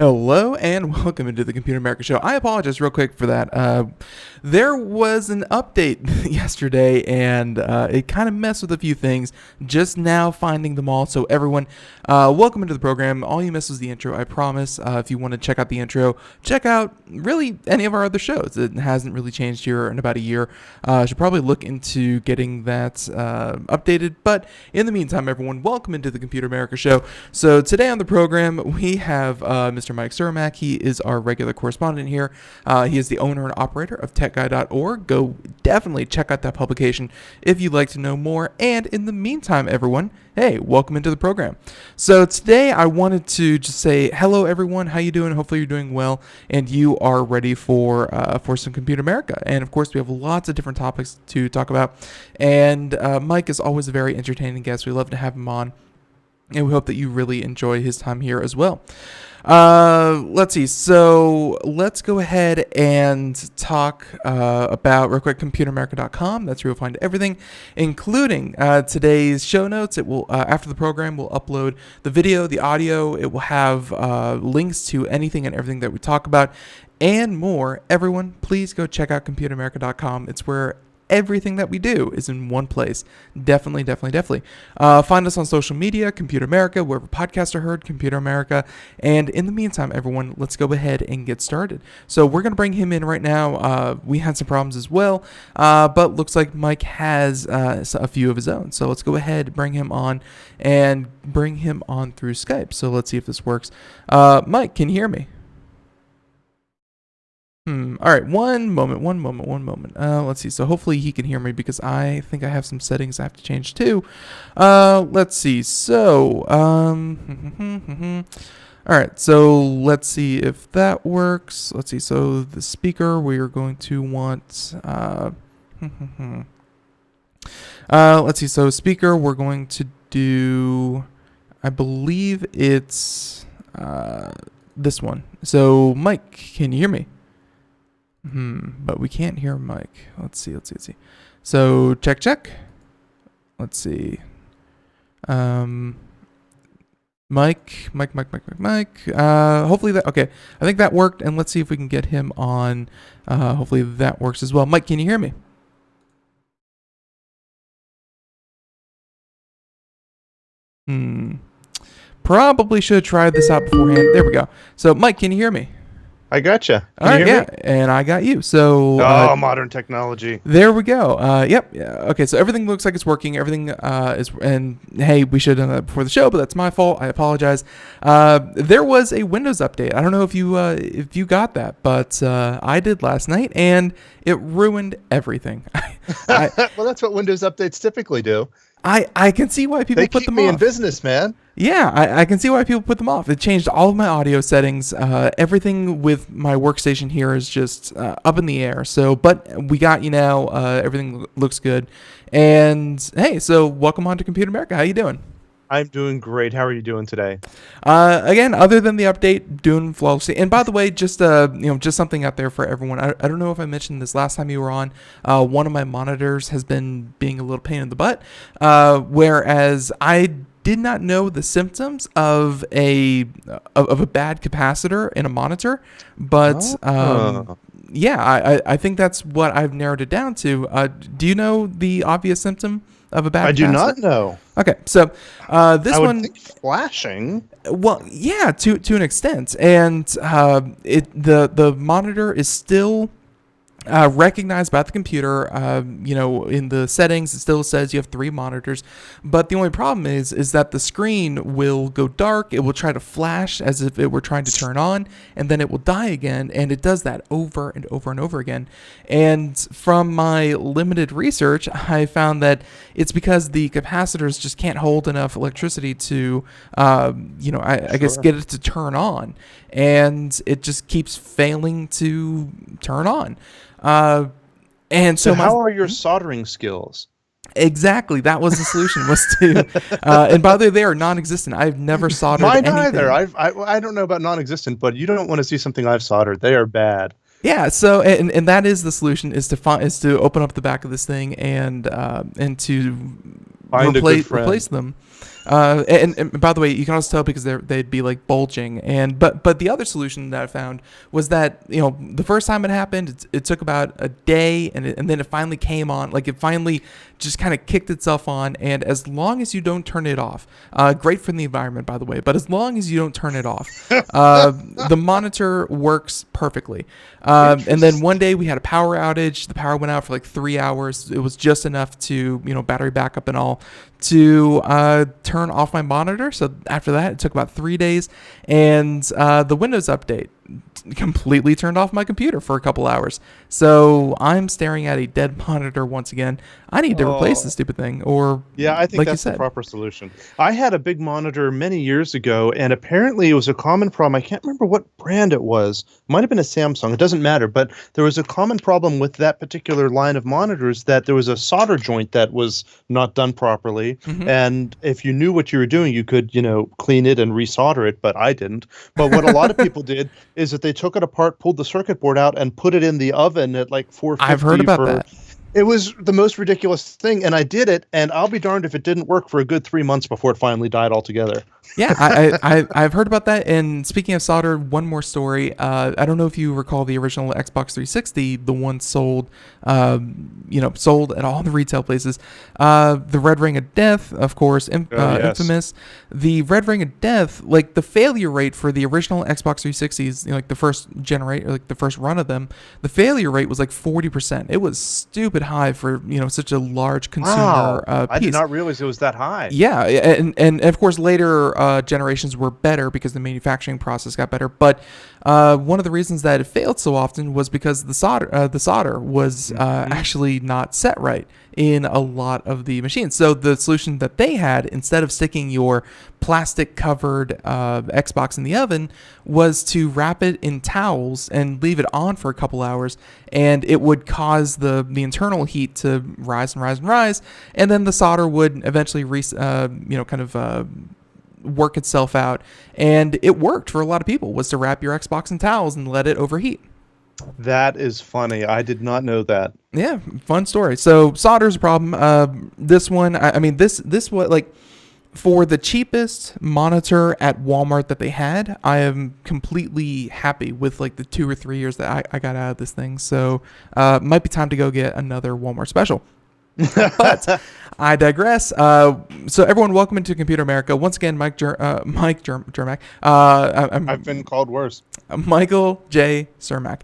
Hello and welcome into the Computer America Show. I apologize real quick for that. There was an update yesterday and it kind of messed with a few things. Just now finding them all. So everyone, welcome into the program. All you missed was the intro, I promise. If you want to check out the intro, check out really any of our other shows. It hasn't really changed here in about a year. Should probably look into getting that updated. But in the meantime, everyone, welcome into the Computer America Show. So today on the program, we have Mr. Mike Cermak. He is our regular correspondent here. He is the owner and operator of techguy.org. Go definitely check out that publication if you'd like to know more. And in the meantime, everyone, hey, welcome into the program. So today I wanted to just say hello, everyone. How you doing? Hopefully you're doing well and you are ready for some Computer America. And of course, we have lots of different topics to talk about. And Mike is always a very entertaining guest. We love to have him on. And we hope that you really enjoy his time here as well. Let's see. So let's go ahead and talk about real quick computeramerica.com. That's where you'll find everything, including today's show notes. It will after the program, we'll upload the video, the audio. It will have links to anything and everything that we talk about and more. Everyone, please go check out computeramerica.com. It's where everything that we do is in one place. Definitely. Find us on social media, Computer America, wherever podcasts are heard, Computer America. And in the meantime, everyone, let's go ahead and get started. So we're going to bring him in right now. We had some problems as well, but looks like Mike has a few of his own. So let's go ahead and bring him on through Skype. So let's see if this works. Mike, can you hear me? All right, one moment. Let's see. So hopefully he can hear me because I think I have some settings I have to change too. Let's see. So, all right. So let's see if that works. Let's see. So the speaker, we are going to want, let's see. So speaker, we're going to do, I believe it's, this one. So Mike, can you hear me? But we can't hear Mike. Let's see. So check. Let's see. Mike. Hopefully that, okay. I think that worked, and let's see if we can get him on. Hopefully that works as well. Mike, can you hear me? Probably should have tried this out beforehand. There we go. So Mike, can you hear me? I gotcha. All right, yeah, and I got you. So modern technology. There we go. Yep. Yeah. Okay, so everything looks like it's working. Everything is, and hey, we should have done that before the show, but that's my fault. I apologize. There was a Windows update. I don't know if you got that, but I did last night, and it ruined everything. Well, that's what Windows updates typically do. I can see why people put them off. They keep me in business, man. Yeah, I can see why people put them off. It changed all of my audio settings. Everything with my workstation here is just up in the air. So, but we got you now. Everything looks good. And hey, so welcome on to Computer America. How you doing? I'm doing great. How are you doing today? Again, other than the update, doing flawlessly. And by the way, just just something out there for everyone. I don't know if I mentioned this last time you were on. One of my monitors has been being a little pain in the butt, whereas I did not know the symptoms of a bad capacitor in a monitor, but yeah, I think that's what I've narrowed it down to. Do you know the obvious symptom of a bad capacitor? I do not know. Okay, so this I would one think flashing. Well, yeah, to an extent, and the monitor is still recognized by the computer. In the settings, it still says you have 3 monitors, but the only problem is that the screen will go dark. It will try to flash as if it were trying to turn on, and then it will die again, and it does that over and over and over again. And from my limited research, I found that it's because the capacitors just can't hold enough electricity to, I guess, get it to turn on, and it just keeps failing to turn on. And so how are your soldering skills? Exactly, that was the solution, was to and by the way, they are non-existent. I've never soldered anything. Mine either. I don't know about non-existent, but you don't want to see something I've soldered. They are bad. Yeah, so and that is the solution, is to open up the back of this thing and to replace them. And by the way, you can also tell because they'd be like bulging. But the other solution that I found was that the first time it happened, it took about a day, and then it finally came on. Like it finally just kind of kicked itself on. And as long as you don't turn it off, great for the environment, by the way. But as long as you don't turn it off, the monitor works perfectly. And then one day we had a power outage. The power went out for like 3 hours. It was just enough to battery backup and all to turn off my monitor. So after that, it took about 3 days, and the Windows update completely turned off my computer for a couple hours. So I'm staring at a dead monitor once again. I need to replace this stupid thing, or yeah, I think like that's the proper solution. I had a big monitor many years ago, and apparently it was a common problem. I can't remember what brand it was. It might have been a Samsung. It doesn't matter, but there was a common problem with that particular line of monitors, that there was a solder joint that was not done properly. Mm-hmm. And if you knew what you were doing, you could, clean it and resolder it, but I didn't. But what a lot of people did is that they took it apart, pulled the circuit board out, and put it in the oven at like 450. I've heard about that. It was the most ridiculous thing, and I did it, and I'll be darned if it didn't work for a good 3 months before it finally died altogether. Yeah, I've heard about that. And speaking of solder, one more story. I don't know if you recall the original Xbox 360, the one sold, sold at all the retail places. The Red Ring of Death, of course, yes. infamous. The Red Ring of Death, like the failure rate for the original Xbox 360s, like the first the first run of them, the failure rate was like 40%. It was stupid high for such a large consumer piece. I did not realize it was that high. Yeah, and of course later generations were better because the manufacturing process got better. But one of the reasons that it failed so often was because the solder was actually not set right in a lot of the machines. So the solution that they had, instead of sticking your plastic covered Xbox in the oven, was to wrap it in towels and leave it on for a couple hours, and it would cause the internal heat to rise and rise and rise, and then the solder would eventually work itself out. And it worked for a lot of people, was to wrap your Xbox in towels and let it overheat. That is funny. I did not know that. Yeah, fun story. So solder's a problem. This one, this was like, for the cheapest monitor at Walmart that they had, I am completely happy with like the 2 or 3 years that I got out of this thing. So might be time to go get another Walmart special. But I digress. So everyone, welcome into Computer America. Once again, Mike Cermak. I've been called worse. Michael J. Cermak.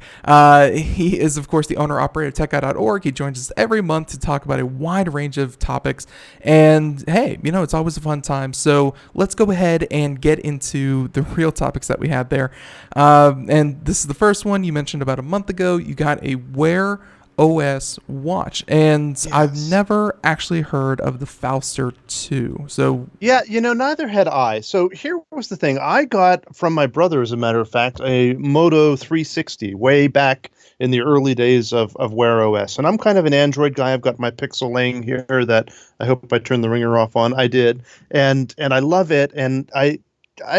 He is, of course, the owner-operator of TechGuy.org. He joins us every month to talk about a wide range of topics. And hey, it's always a fun time. So let's go ahead and get into the real topics that we had there. And this is the first one you mentioned about a month ago. You got a Wear OS watch, and yes. I've never actually heard of the Falster 2. So yeah, neither had I. So here was the thing. I got from my brother, as a matter of fact, a Moto 360 way back in the early days of Wear OS. And I'm kind of an Android guy. I've got my Pixel laying here that I hope I turned the ringer off on. I did. And I love it. And I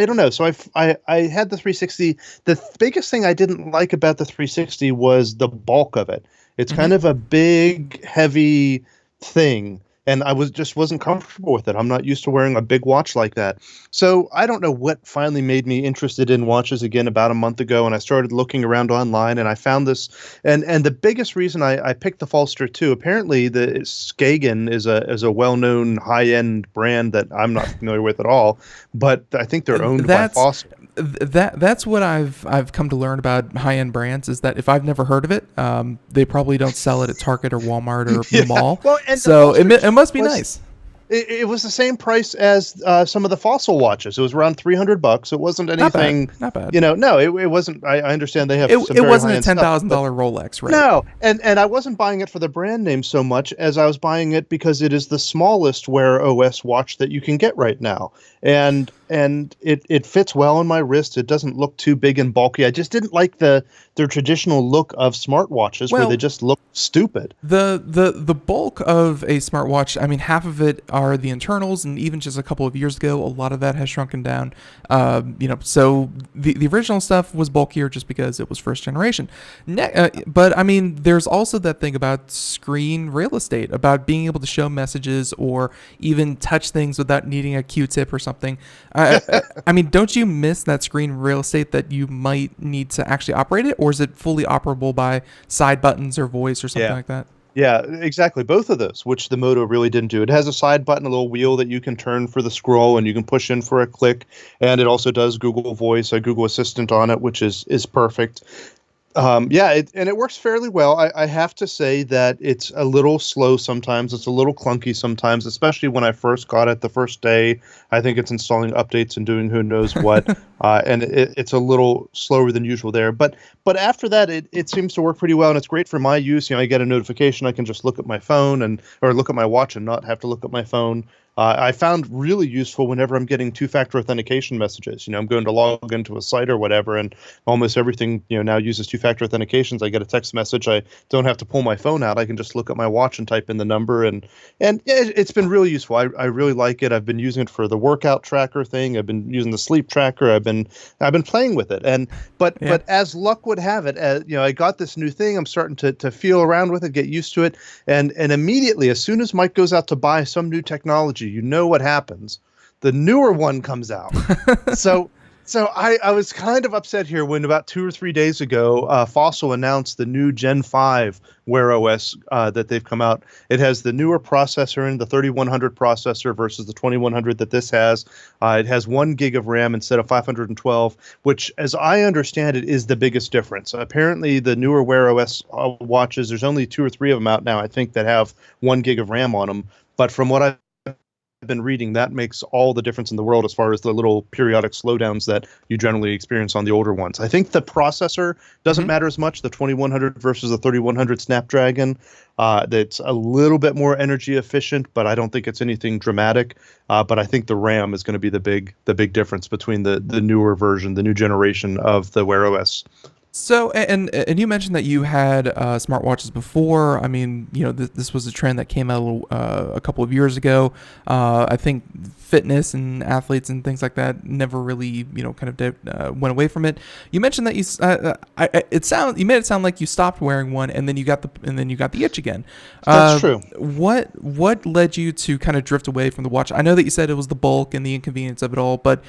don't know. So I had the 360. The biggest thing I didn't like about the 360 was the bulk of it. It's kind of a big, heavy thing, and I wasn't comfortable with it. I'm not used to wearing a big watch like that. So I don't know what finally made me interested in watches again about a month ago, and I started looking around online, and I found this. And the biggest reason I picked the Falster 2, apparently the Skagen is a well-known high-end brand that I'm not familiar with at all, but I think they're owned by Falster. That's what I've come to learn about high-end brands, is that if I've never heard of it, they probably don't sell it at Target or Walmart or the mall. Well, so it must be nice. It was the same price as some of the Fossil watches. It was around $300. It wasn't anything. Not bad. No, it wasn't. I understand they have. It wasn't a $10,000 Rolex, right? No, and I wasn't buying it for the brand name so much as I was buying it because it is the smallest Wear OS watch that you can get right now. And it fits well on my wrist. It doesn't look too big and bulky. I just didn't like their traditional look of smartwatches where they Well, just look stupid. the bulk of a smartwatch, I mean, half of it are the internals, and even just a couple of years ago, a lot of that has shrunken down. So the original stuff was bulkier just because it was first generation. But I mean, there's also that thing about screen real estate, about being able to show messages or even touch things without needing a Q-tip or something. I mean, don't you miss that screen real estate that you might need to actually operate it, or is it fully operable by side buttons or voice or something Yeah. like that? Yeah, exactly. Both of those, which the Moto really didn't do. It has a side button, a little wheel that you can turn for the scroll, and you can push in for a click. And it also does Google Voice, a Google Assistant on it, which is perfect. And it works fairly well. I have to say that it's a little slow sometimes. It's a little clunky sometimes, especially when I first got it the first day. I think it's installing updates and doing who knows what, and it's a little slower than usual there. But after that, it seems to work pretty well, and it's great for my use. You know, I get a notification, I can just look at my phone or look at my watch and not have to look at my phone. I found really useful whenever I'm getting two-factor authentication messages. You know, I'm going to log into a site or whatever, and almost everything, you know, now uses two-factor authentications. I get a text message. I don't have to pull my phone out. I can just look at my watch and type in the number, and it's been really useful. I really like it. I've been using it for the workout tracker thing. I've been using the sleep tracker. I've been playing with it, but Yeah. as luck would have it, I got this new thing. I'm starting to feel around with it, get used to it, and immediately, as soon as Mike goes out to buy some new technology, you know what happens. The newer one comes out. So I was kind of upset here when about 2 or 3 days ago, Fossil announced the new Gen 5 Wear OS that they've come out. It has the newer processor in the 3100 processor versus the 2100 that this has. It has 1 gig of RAM instead of 512, which, as I understand it, is the biggest difference. Apparently, the newer Wear OS watches, there's only 2 or 3 of them out now, I think, that have 1 gig of RAM on them. But from what I've been reading, that makes all the difference in the world as far as the little periodic slowdowns that you generally experience on the older ones. I think the processor doesn't Mhm. matter as much, the 2100 versus the 3100 Snapdragon. That's a little bit more energy efficient, but I don't think it's anything dramatic. But I think the RAM is going to be the big difference between the newer version, the new generation of the Wear OS. So, and you mentioned that you had smartwatches before. I mean, this was a trend that came out a couple of years ago. I think fitness and athletes and things like that never really, kind of went away from it. You mentioned that you made it sound like you stopped wearing one, and then you got the itch again. That's true. What led you to kind of drift away from the watch? I know that you said it was the bulk and the inconvenience of it all, but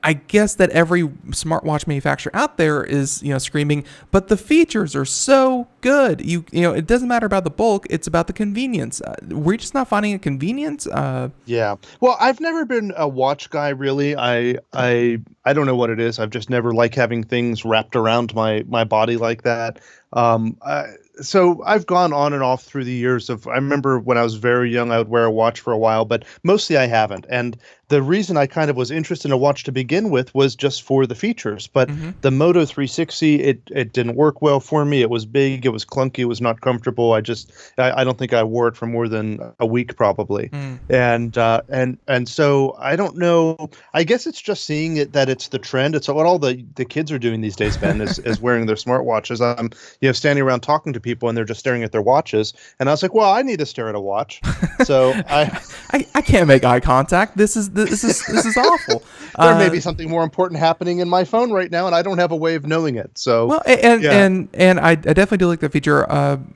I guess that every smartwatch manufacturer out there is, screaming, but the features are so good. It doesn't matter about the bulk; it's about the convenience. We're just not finding it convenient. Yeah. Well, I've never been a watch guy really. I don't know what it is. I've just never liked having things wrapped around my body like that. So I've gone on and off through the years of, I remember when I was very young, I would wear a watch for a while, but mostly I haven't. And the reason I kind of was interested in a watch to begin with was just for the features. But Mm-hmm. the Moto 360, it didn't work well for me. It was big, it was clunky, it was not comfortable. I don't think I wore it for more than a week probably. Mm. And so I don't know. I guess it's just seeing it that it's the trend. It's what all the kids are doing these days, Ben, is wearing their smartwatches. I'm standing around talking to people and they're just staring at their watches. And I was like, well, I need to stare at a watch. So I can't make eye contact. This is awful. there may be something more important happening in my phone right now, and I don't have a way of knowing it. So Well, yeah. and I definitely do like that feature.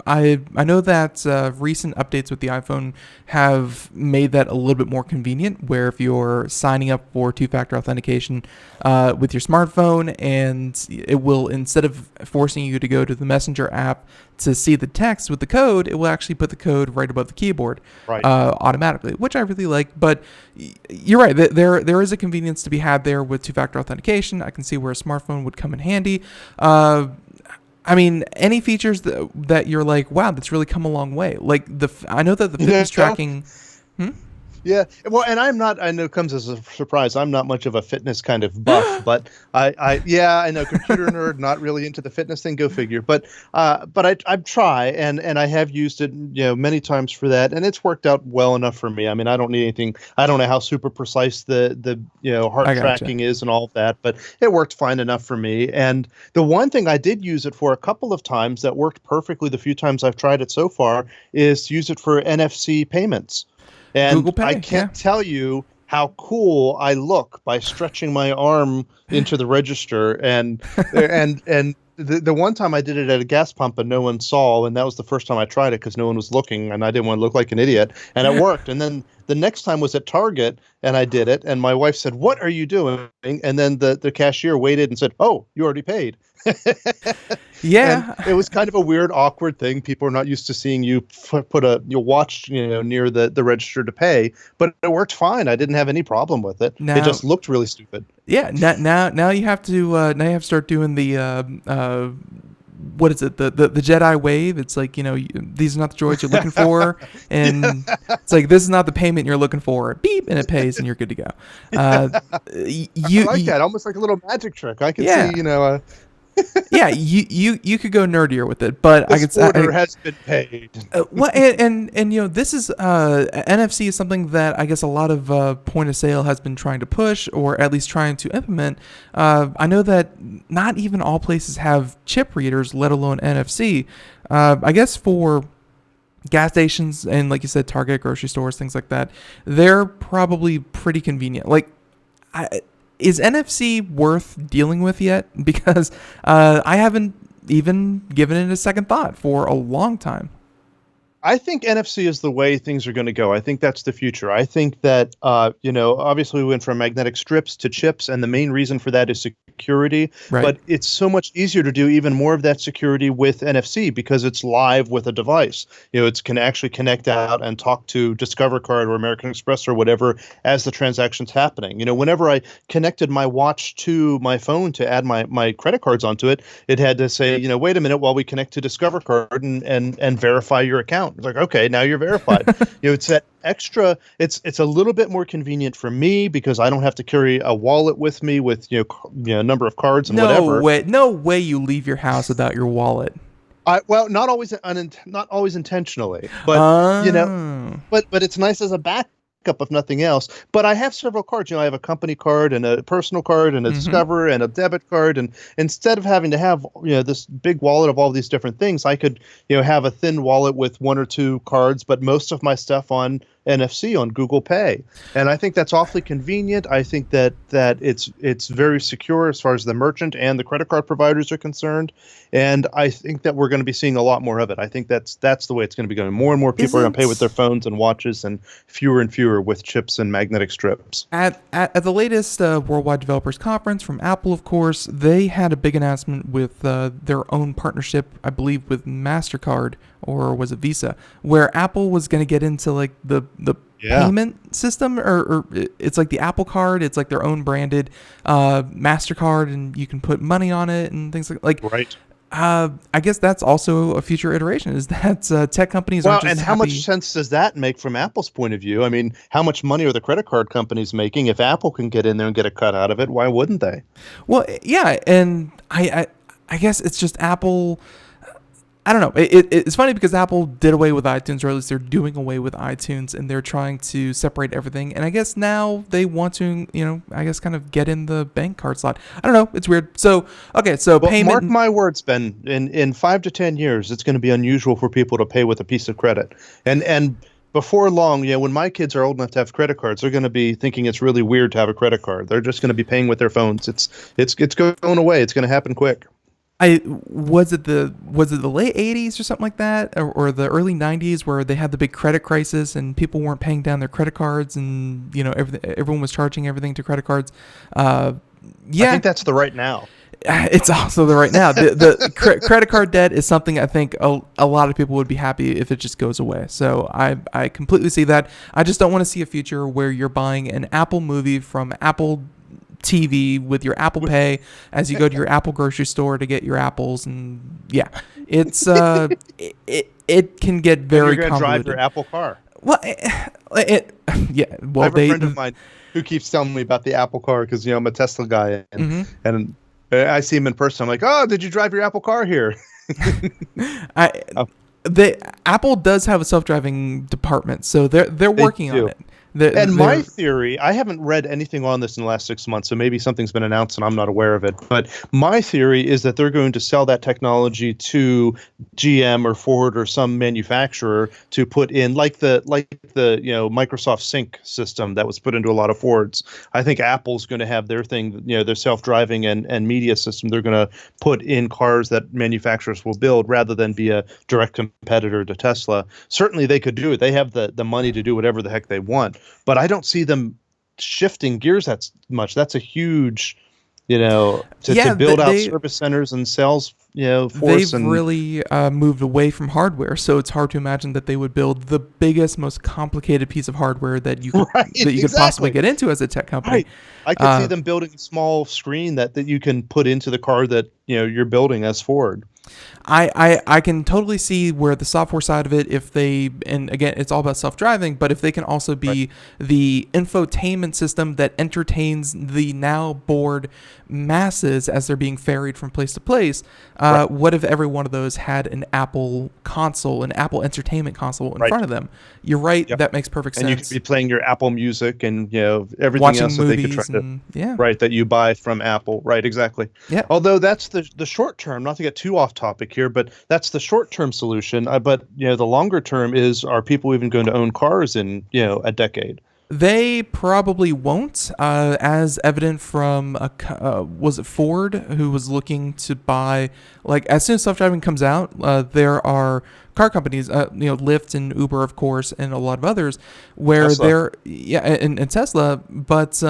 I know that recent updates with the iPhone have made that a little bit more convenient. Where if you're signing up for two-factor authentication with your smartphone, and it will, instead of forcing you to go to the Messenger app to see the text with the code, it will actually put the code right above the keyboard Right. automatically, which I really like. But you're right. There is a convenience to be had there with two-factor authentication. I can see where a smartphone would come in handy. I mean, any features that you're like, wow, that's really come a long way. Like I know that the fitness tracking. Hmm? Yeah, well, and I'm not. I know it comes as a surprise. I'm not much of a fitness kind of buff, but yeah, I know computer nerd, not really into the fitness thing. Go figure. But I try, and I have used it, many times for that, and it's worked out well enough for me. I mean, I don't need anything. I don't know how super precise the heart I gotcha. tracking is and all of that, but it worked fine enough for me. And the one thing I did use it for a couple of times that worked perfectly the few times I've tried it so far is to use it for NFC payments. Google And I Pay, yeah. can't tell you how cool I look by stretching my arm into the register. And the one time I did it at a gas pump and no one saw, and that was the first time I tried it because no one was looking and I didn't want to look like an idiot, and it worked. And then the next time was at Target and I did it, and my wife said, "What are you doing?" And then the cashier waited and said, "Oh, you already paid." And Yeah. it was kind of a weird, awkward thing. People are not used to seeing you put your watch, near the register to pay, but it worked fine. I didn't have any problem with it. It Now, just looked really stupid. yeah. Now you have to start doing the what is it? The Jedi wave. It's like, these are not the droids you're looking for, and it's like, this is not the payment you're looking for. Beep, and it pays, and you're good to go. I like that, almost like a little magic trick. I could Yeah. see, Yeah, you could go nerdier with it, but this order has been paid. well, and this is NFC is something that I guess a lot of point of sale has been trying to push, or at least trying to implement. I know that not even all places have chip readers, let alone NFC. I guess for gas stations and, like you said, Target, grocery stores, things like that, they're probably pretty convenient. Like, is NFC worth dealing with yet? Because I haven't even given it a second thought for a long time. I think NFC is the way things are going to go. I think that's the future. I think that, obviously we went from magnetic strips to chips, and the main reason for that is security. Right. But it's so much easier to do even more of that security with NFC because it's live with a device. It can actually connect out and talk to Discover Card or American Express or whatever as the transaction's happening. Whenever I connected my watch to my phone to add my credit cards onto it, it had to say, wait a minute while we connect to Discover Card and verify your account. It's like, okay, now you're verified. It's that extra. It's a little bit more convenient for me because I don't have to carry a wallet with me with a number of cards and whatever. No way you leave your house without your wallet. Well, not always not always intentionally, but Oh. but it's nice as a backup if nothing else. But I have several cards. I have a company card and a personal card and a Discover and a debit card. And instead of having to have this big wallet of all these different things, I could have a thin wallet with one or two cards, but most of my stuff on NFC on Google Pay. And I think that's awfully convenient. I think that it's very secure as far as the merchant and the credit card providers are concerned. And I think that we're going to be seeing a lot more of it. I think that's the way it's going to be going. More and more people are going to pay with their phones and watches, and fewer with chips and magnetic strips. At the latest Worldwide Developers Conference from Apple, of course, they had a big announcement with their own partnership, I believe, with MasterCard, or was it Visa, where Apple was going to get into like the payment system, or it's like the Apple Card. It's like their own branded MasterCard, and you can put money on it and things like. Right. I guess that's also a future iteration, is that tech companies aren't just and how much sense does that make from Apple's point of view? I mean, how much money are the credit card companies making? If Apple can get in there and get a cut out of it, why wouldn't they? Well, yeah, and I guess it's just Apple. I don't know. It's funny because Apple did away with iTunes, or at least they're doing away with iTunes, and they're trying to separate everything. And I guess now they want to, I guess kind of get in the bank card slot. I don't know. It's weird. So, okay, so payment. Mark my words, Ben. In 5 to 10 years, it's going to be unusual for people to pay with a piece of credit. And before long, when my kids are old enough to have credit cards, they're going to be thinking it's really weird to have a credit card. They're just going to be paying with their phones. It's going away. It's going to happen quick. Was it the late 80s or something like that, or the early 90s, where they had the big credit crisis and people weren't paying down their credit cards, and everyone was charging everything to credit cards. I think that's the right now. It's also the right now. The credit card debt is something I think a lot of people would be happy if it just goes away. So I completely see that. I just don't want to see a future where you're buying an Apple movie from Apple TV with your Apple Pay as you go to your Apple grocery store to get your apples, and it's it can get very You're going to drive convoluted. your Apple car. Well, yeah. I Well, have a they. friend of mine who keeps telling me about the Apple car because I'm a Tesla guy, Mhm. and I see him in person. I'm like, oh, did you drive your Apple car here? I Oh, they Apple does have a self-driving department, so they're they working on do. it. They're, And my they're theory, I haven't read anything on this in the last 6 months, so maybe something's been announced and I'm not aware of it. But my theory is that they're going to sell that technology to GM or Ford or some manufacturer to put in, like the Microsoft Sync system that was put into a lot of Fords. I think Apple's going to have their thing, their self-driving and media system. They're going to put in cars that manufacturers will build rather than be a direct competitor to Tesla. Certainly, they could do it. They have the money to do whatever the heck they want, but I don't see them shifting gears that much. That's a huge, to yeah. build out service centers and sales, force They've and really moved away from hardware, so it's hard to imagine that they would build the biggest, most complicated piece of hardware right, that you could possibly exactly. get into as a tech company. Right. I could see Uh, them building a small screen that you can put into the car that you're building as Ford. I can totally see where the software side of it, if they, and again, it's all about self-driving, but if they can also Right. be the infotainment system that entertains the now bored masses as they're being ferried from place to place, Right. what if every one of those had an Apple console, an Apple entertainment console in Right. front of them? You're right, Yep. that makes perfect And you could be sense. playing your Apple Music and everything Watching else that they could try movies to. and yeah, Right, that you buy from Apple. Right, exactly. yeah. Although that's the short term, not to get too off topic here, but that's the short term solution. But the longer term is, are people even going to own cars in a decade? They probably won't, as evident from was it Ford who was looking to buy, like, as soon as self-driving comes out, there are car companies, Lyft and Uber, of course, and a lot of others, where Tesla. they're, yeah, and Tesla, but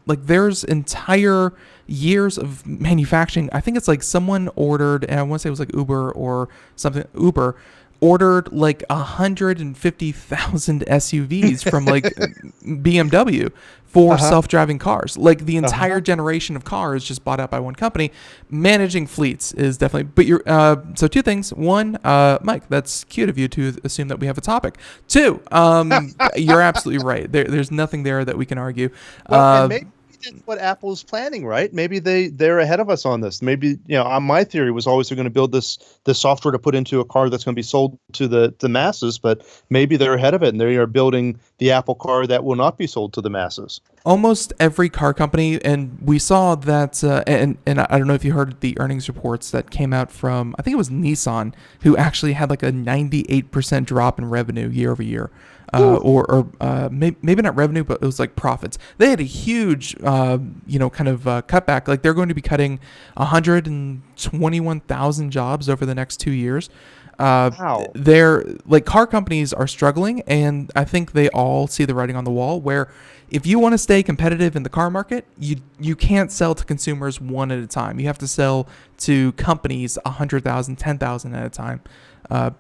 like, there's entire years of manufacturing. I think it's like someone ordered, and I want to say it was like Uber or something, Uber ordered like 150,000 SUVs from like BMW for Uh-huh. self-driving cars. Like, the Uh-huh. entire generation of cars just bought out by one company. Managing fleets is definitely. But you're so two things. One, Mike, that's cute of you to assume that we have a topic. Two, you're absolutely right. There's nothing there that we can argue. Well, and Uh, maybe that's what Apple's planning, right? Maybe they're ahead of us on this. Maybe, my theory was always they're going to build this software to put into a car that's going to be sold to the masses, but maybe they're ahead of it and they are building the Apple car that will not be sold to the masses. Almost every car company, and we saw that, and I don't know if you heard the earnings reports that came out from, I think it was Nissan, who actually had like a 98% drop in revenue year over year. Maybe not revenue, but it was like profits. They had a huge, kind of cutback. Like, they're going to be cutting 121,000 jobs over the next 2 years. Wow. They're like, car companies are struggling, and I think they all see the writing on the wall. Where if you want to stay competitive in the car market, you can't sell to consumers one at a time. You have to sell to companies 100,000, 10,000 at a time.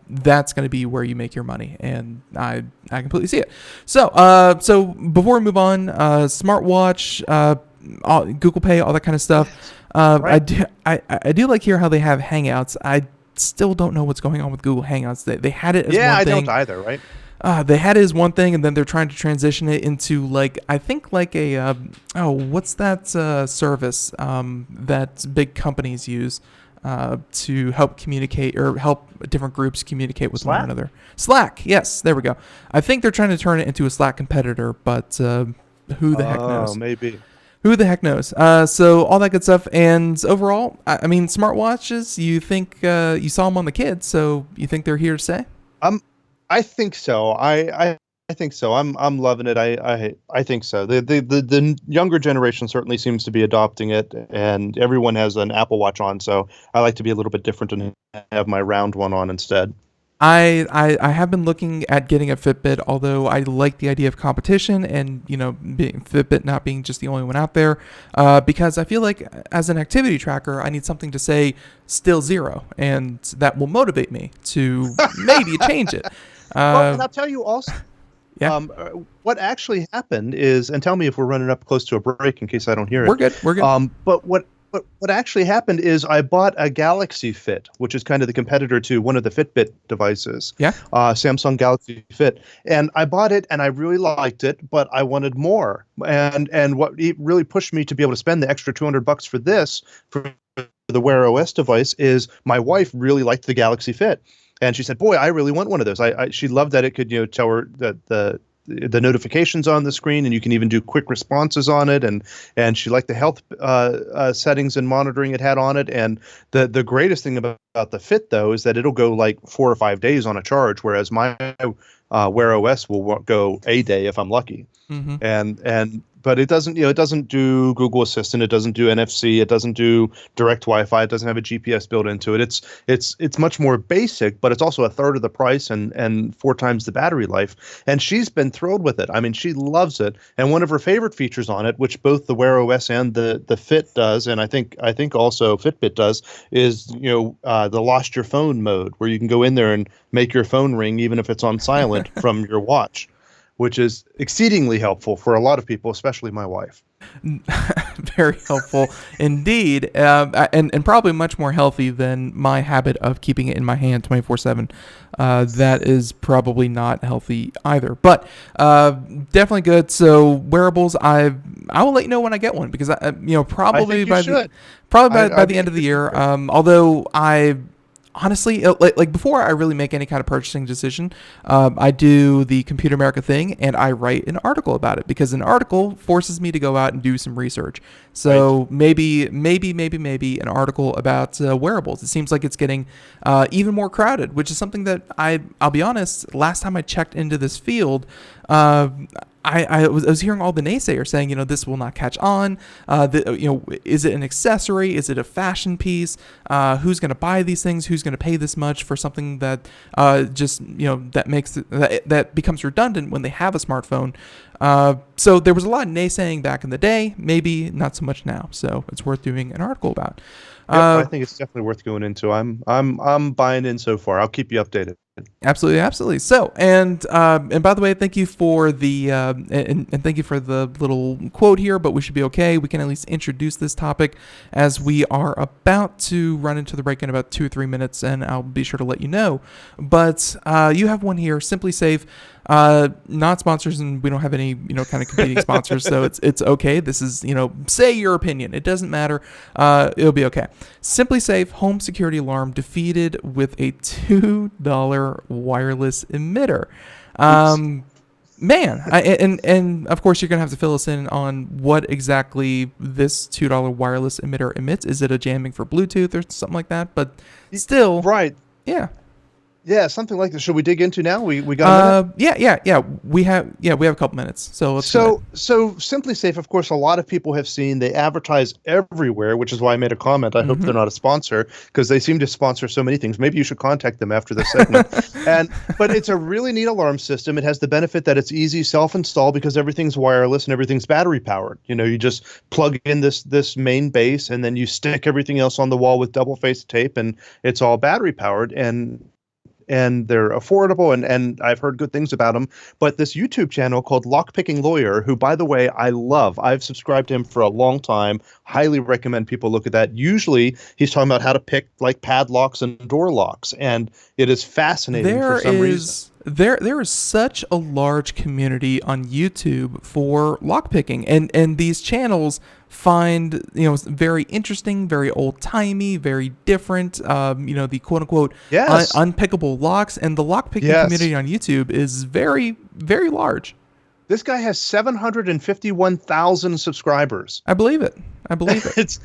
That's going to be where you make your money, and I completely see it. So before we move on, smartwatch, Google Pay, all that kind of stuff. Right. I do like hear how they have Hangouts. I still don't know what's going on with Google Hangouts. They had it as Yeah, one I thing. don't either, right? They had it as one thing, and then they're trying to transition it into, like, I think like a what's that service that big companies use to help communicate or help different groups communicate with one Slack? another. Slack, yes, there we go. I think they're trying to turn it into a Slack competitor, but who the heck Oh, knows? maybe. Who the heck knows? So all that good stuff, and overall, I mean, smartwatches. You think you saw them on the kids, so you think they're here to stay? Um, I think so. I think so. I'm loving it. I think so. The younger generation certainly seems to be adopting it, and everyone has an Apple Watch on. So I like to be a little bit different and have my round one on instead. I have been looking at getting a Fitbit, although I like the idea of competition and, Fitbit not being just the only one out there, because I feel like as an activity tracker, I need something to say still zero, and that will motivate me to maybe change it. Well, and I'll tell you also, Yeah, what actually happened is, and tell me if we're running up close to a break in case I don't hear it. we're good. We're good. But what actually happened is I bought a Galaxy Fit, which is kind of the competitor to one of the Fitbit devices, Yeah. Samsung Galaxy Fit, and I bought it and I really liked it, but I wanted more. And what it really pushed me to be able to spend the extra $200 for this for the Wear OS device is my wife really liked the Galaxy Fit, and she said, "Boy, I really want one of those." She loved that it could tell her that the notifications on the screen, and you can even do quick responses on it, and she liked the health settings and monitoring it had on it. And the greatest thing about the Fit though is that it'll go like 4 or 5 days on a charge, whereas my Wear OS will go a day if I'm lucky. Mm-hmm. And but it doesn't it doesn't do Google Assistant, it doesn't do NFC, it doesn't do direct Wi-Fi, it doesn't have a GPS built into it. It's much more basic, but it's also a third of the price and 4 times the battery life. And she's been thrilled with it. I mean, she loves it. And one of her favorite features on it, which both the Wear OS and the Fit does, and I think also Fitbit does, is the lost your phone mode, where you can go in there and make your phone ring even if it's on silent from your watch, which is exceedingly helpful for a lot of people, especially my wife. Very helpful indeed, and probably much more healthy than my habit of keeping it in my hand 24/7. That is probably not healthy either, but definitely good. So wearables, I will let you know when I get one, because probably by the end of the year. Although I honestly, like before I really make any kind of purchasing decision, I do the Computer America thing and I write an article about it, because an article forces me to go out and do some research. So Right. maybe an article about wearables. It seems like it's getting even more crowded, which is something that I'll be honest, last time I checked into this field, uh, I was hearing all the naysayers saying, this will not catch on. Is it an accessory? Is it a fashion piece? Who's going to buy these things? Who's going to pay this much for something that that makes that becomes redundant when they have a smartphone? So there was a lot of naysaying back in the day. Maybe not so much now. So it's worth doing an article about. Yep, I think it's definitely worth going into. I'm buying in so far. I'll keep you updated. Absolutely. So, and by the way, thank you for the and thank you for the little quote here. But we should be okay. We can at least introduce this topic, as we are about to run into the break in about 2 or 3 minutes, and I'll be sure to let you know. But you have one here, SimpliSafe. Not sponsors, and we don't have any kind of competing sponsors, so it's okay. This is say your opinion. It doesn't matter. It'll be okay. SimpliSafe home security alarm defeated with a $2 wireless emitter. Man, and of course you're gonna have to fill us in on what exactly this $2 wireless emitter emits. Is it a jamming for Bluetooth or something like that? But still, Right. yeah. Yeah, something like this. Should we dig into now? We got a minute? Yeah. We have a couple minutes. So let's go So SimpliSafe, of course, a lot of people have seen. They advertise everywhere, which is why I made a comment. I hope they're not a sponsor, because they seem to sponsor so many things. Maybe you should contact them after this segment. But it's a really neat alarm system. It has the benefit that it's easy self-install, because everything's wireless and everything's battery powered. You just plug in this main base, and then you stick everything else on the wall with double-faced tape, and it's all battery powered. And they're affordable, and I've heard good things about them. But this YouTube channel called Lockpicking Lawyer, who, by the way, I love. I've subscribed to him for a long time. Highly recommend people look at that. Usually he's talking about how to pick like padlocks and door locks, and it is fascinating for some reason. There is such a large community on YouTube for lockpicking, and these channels find very interesting, very old timey, very different. The quote unquote unpickable locks, and the lockpicking community on YouTube is very, very large. This guy has 751,000 subscribers. I believe it. It's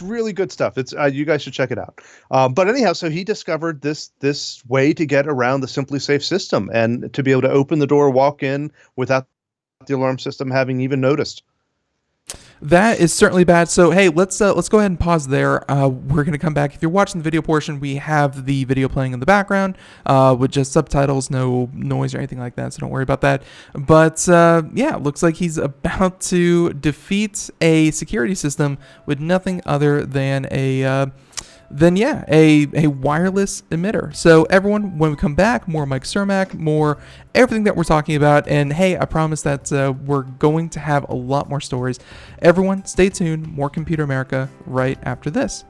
really good stuff. It's you guys should check it out. But anyhow, so he discovered this way to get around the SimpliSafe system and to be able to open the door, walk in without the alarm system having even noticed. That is certainly bad. So hey, let's go ahead and pause there. We're gonna come back. If you're watching the video portion, we have the video playing in the background with just subtitles, no noise or anything like that. So don't worry about that. But looks like he's about to defeat a security system with nothing other than a then yeah, a wireless emitter. So everyone, when we come back, more Mike Cermak, more everything that we're talking about. And hey, I promise that we're going to have a lot more stories. Everyone, stay tuned. More Computer America right after this.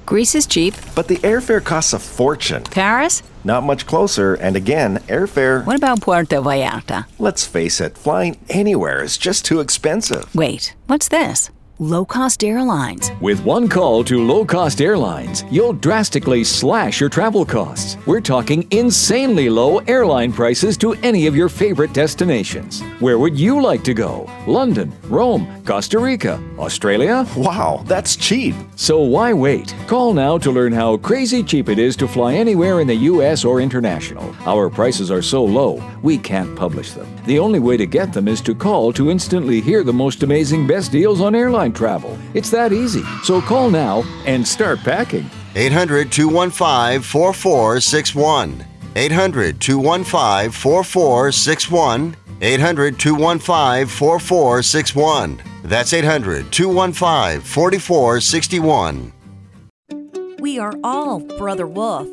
Greece is cheap. But the airfare costs a fortune. Paris? Not much closer, and again, airfare... What about Puerto Vallarta? Let's face it, flying anywhere is just too expensive. Wait, what's this? Low-cost airlines. With one call to low-cost airlines, you'll drastically slash your travel costs. We're talking insanely low airline prices to any of your favorite destinations. Where would you like to go? London, Rome, Costa Rica, Australia? Wow, that's cheap. So why wait? Call now to learn how crazy cheap it is to fly anywhere in the U.S. or international. Our prices are so low, we can't publish them. The only way to get them is to call to instantly hear the most amazing best deals on airline travel. It's that easy. So call now and start packing. 800-215-4461. 800-215-4461. 800-215-4461. That's 800-215-4461. We are all Brother Wolf.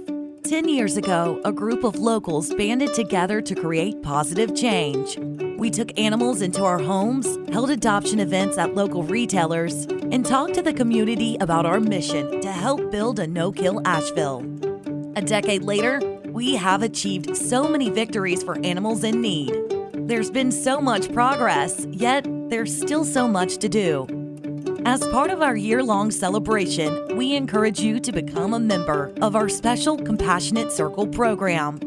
10 years ago, a group of locals banded together to create positive change. We took animals into our homes, held adoption events at local retailers, and talked to the community about our mission to help build a no-kill Asheville. A decade later, we have achieved so many victories for animals in need. There's been so much progress, yet there's still so much to do. As part of our year-long celebration, we encourage you to become a member of our special Compassionate Circle program.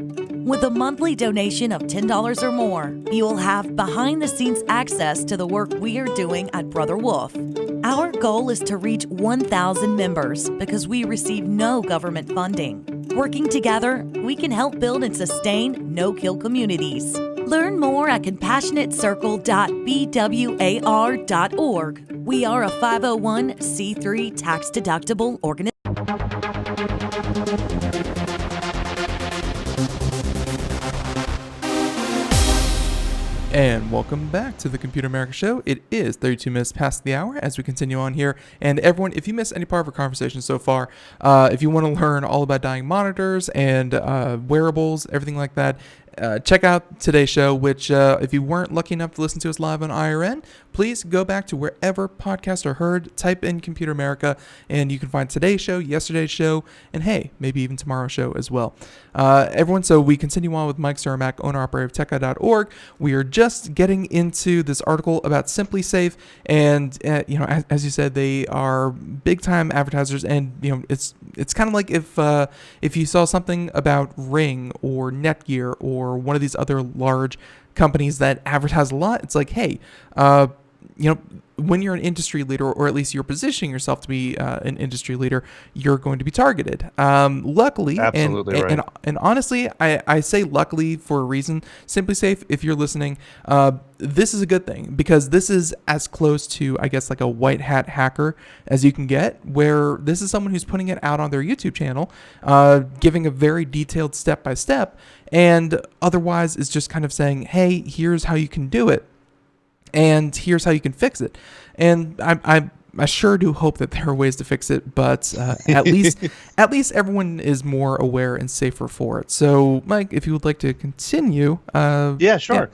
With a monthly donation of $10 or more, you will have behind-the-scenes access to the work we are doing at Brother Wolf. Our goal is to reach 1,000 members because we receive no government funding. Working together, we can help build and sustain no-kill communities. Learn more at compassionatecircle.bwar.org. We are a 501c3 tax-deductible organization. And welcome back to the Computer America Show. It is 32 minutes past the hour as we continue on here. And everyone, if you missed any part of our conversation so far, if you want to learn all about dying monitors and wearables, everything like that, check out today's show, which if you weren't lucky enough to listen to us live on IRN, please go back to wherever podcasts are heard, type in Computer America, and you can find today's show, yesterday's show, and hey, maybe even tomorrow's show as well. Everyone, so we continue on with Mike Cermak, owner-operator of TechGuide.org. We are just getting into this article about SimpliSafe, and as you said, they are big-time advertisers, and it's kind of like if you saw something about Ring or Netgear or one of these other large companies that advertise a lot, it's like, hey, when you're an industry leader, or at least you're positioning yourself to be an industry leader, you're going to be targeted. Luckily, Absolutely right. and honestly, I say luckily for a reason. SimpliSafe, if you're listening, this is a good thing, because this is as close to, I guess, like a white hat hacker as you can get, where this is someone who's putting it out on their YouTube channel, giving a very detailed step-by-step, and otherwise is just kind of saying, hey, here's how you can do it, and here's how you can fix it. And I sure do hope that there are ways to fix it, but at least everyone is more aware and safer for it. So, Mike, if you would like to continue. Yeah, sure.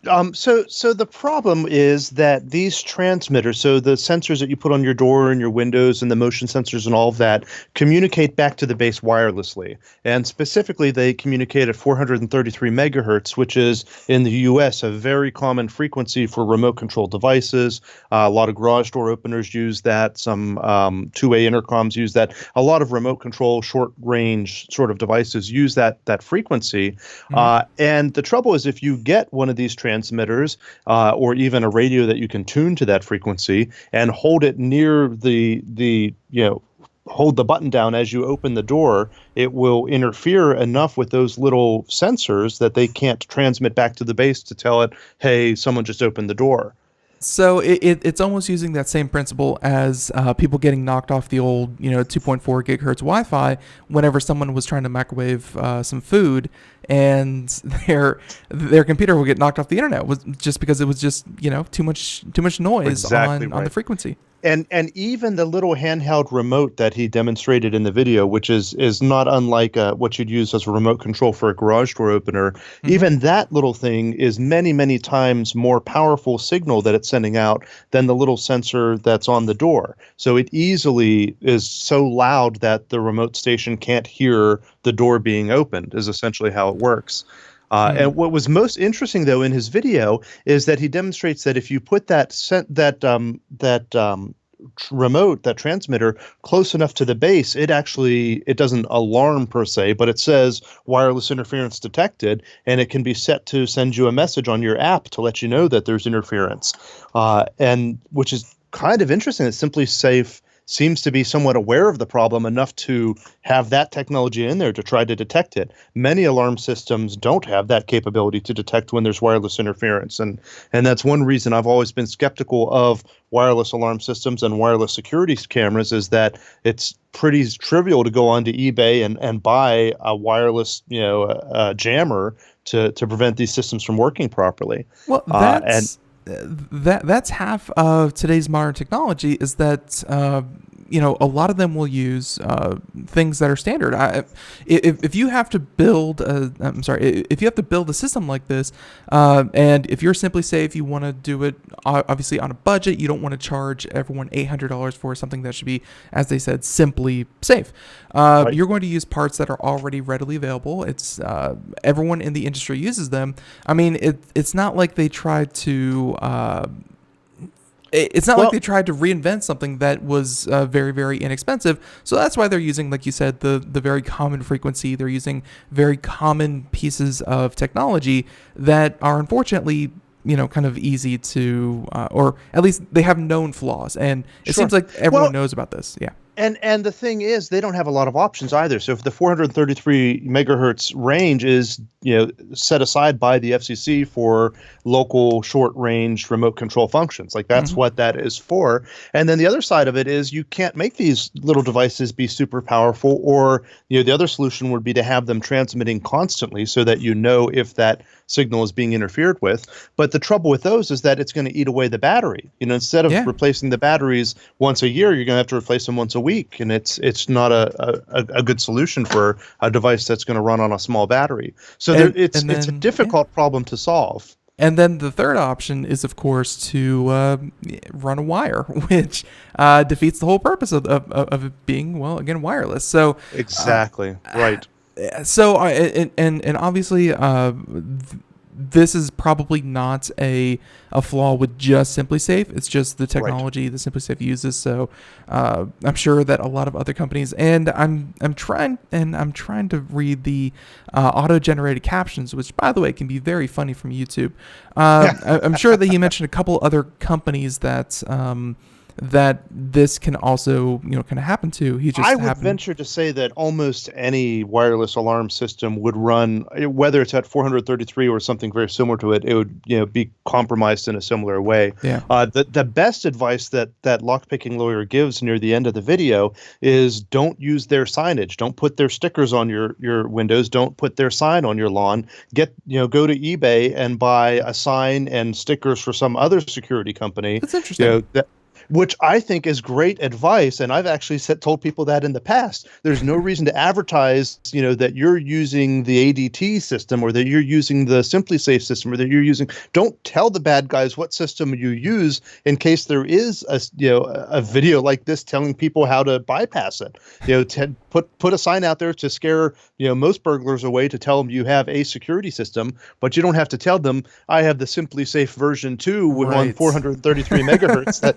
Yeah. So the problem is that these transmitters, so the sensors that you put on your door and your windows and the motion sensors and all of that, communicate back to the base wirelessly. And specifically, they communicate at 433 megahertz, which is, in the U.S., a very common frequency for remote control devices. A lot of garage door openers use that. Some two-way intercoms use that. A lot of remote control, short-range sort of devices use that frequency. Mm-hmm. And the trouble is, if you get one of these transmitters or even a radio that you can tune to that frequency and hold it near hold the button down as you open the door, it will interfere enough with those little sensors that they can't transmit back to the base to tell it, hey, someone just opened the door. So it's almost using that same principle as people getting knocked off the old, 2.4 gigahertz Wi-Fi whenever someone was trying to microwave some food, and their computer will get knocked off the internet just because it was just too much noise Exactly on the right. frequency. And even the little handheld remote that he demonstrated in the video, which is not unlike what you'd use as a remote control for a garage door opener, even that little thing is many, many times more powerful signal that it's sending out than the little sensor that's on the door. So it easily is so loud that the remote station can't hear the door being opened, is essentially how it works. And what was most interesting, though, in his video is that he demonstrates that if you put remote, that transmitter, close enough to the base, it doesn't alarm per se, but it says wireless interference detected, and it can be set to send you a message on your app to let you know that there's interference, and which is kind of interesting. That SimpliSafe seems to be somewhat aware of the problem enough to have that technology in there to try to detect it. Many alarm systems don't have that capability to detect when there's wireless interference. And that's one reason I've always been skeptical of wireless alarm systems and wireless security cameras, is that it's pretty trivial to go onto eBay and buy a wireless, jammer to prevent these systems from working properly. Well, that's half of today's modern technology, is that a lot of them will use things that are standard. If you have to build if you have to build a system like this, and if you're SimpliSafe, you want to do it obviously on a budget. You don't want to charge everyone $800 for something that should be, as they said, simply safe. Right. You're going to use parts that are already readily available. It's everyone in the industry uses them. I mean, it's not like they tried to. It's not like they tried to reinvent something that was very, very inexpensive. So that's why they're using, like you said, the very common frequency. They're using very common pieces of technology that are unfortunately, kind of easy to, or at least they have known flaws. And it seems like everyone knows about this. Yeah. And the thing is, they don't have a lot of options either. So if the 433 megahertz range is, set aside by the FCC for local short-range remote control functions, like that's what that is for. And then the other side of it is you can't make these little devices be super powerful, or the other solution would be to have them transmitting constantly so that if that signal is being interfered with. But the trouble with those is that it's going to eat away the battery. Instead of replacing the batteries once a year, you're going to have to replace them once a week, and it's not a good solution for a device that's going to run on a small battery. So it's a difficult problem to solve. And then the third option is, of course, to run a wire, which defeats the whole purpose of it being, well, again, wireless. So exactly right. So and obviously this is probably not a flaw with just SimpliSafe. It's just the technology that SimpliSafe uses. So I'm sure that a lot of other companies, and I'm trying to read the auto-generated captions, which, by the way, can be very funny from YouTube. I'm sure that he mentioned a couple other companies that this can also kind of happen to. I would venture to say that almost any wireless alarm system would run, whether it's at 433 or something very similar to it, it would be compromised in a similar way. Yeah. The best advice that lockpicking lawyer gives near the end of the video is don't use their signage. Don't put their stickers on your windows. Don't put their sign on your lawn. Go to eBay and buy a sign and stickers for some other security company. That's interesting. Which I think is great advice, and I've actually told people that in the past. There's no reason to advertise, that you're using the ADT system, or that you're using the SimpliSafe system, or that you're using. Don't tell the bad guys what system you use in case there is a video like this telling people how to bypass it. Put a sign out there to scare most burglars away, to tell them you have a security system, but you don't have to tell them I have the SimpliSafe version 2 on 433 megahertz. That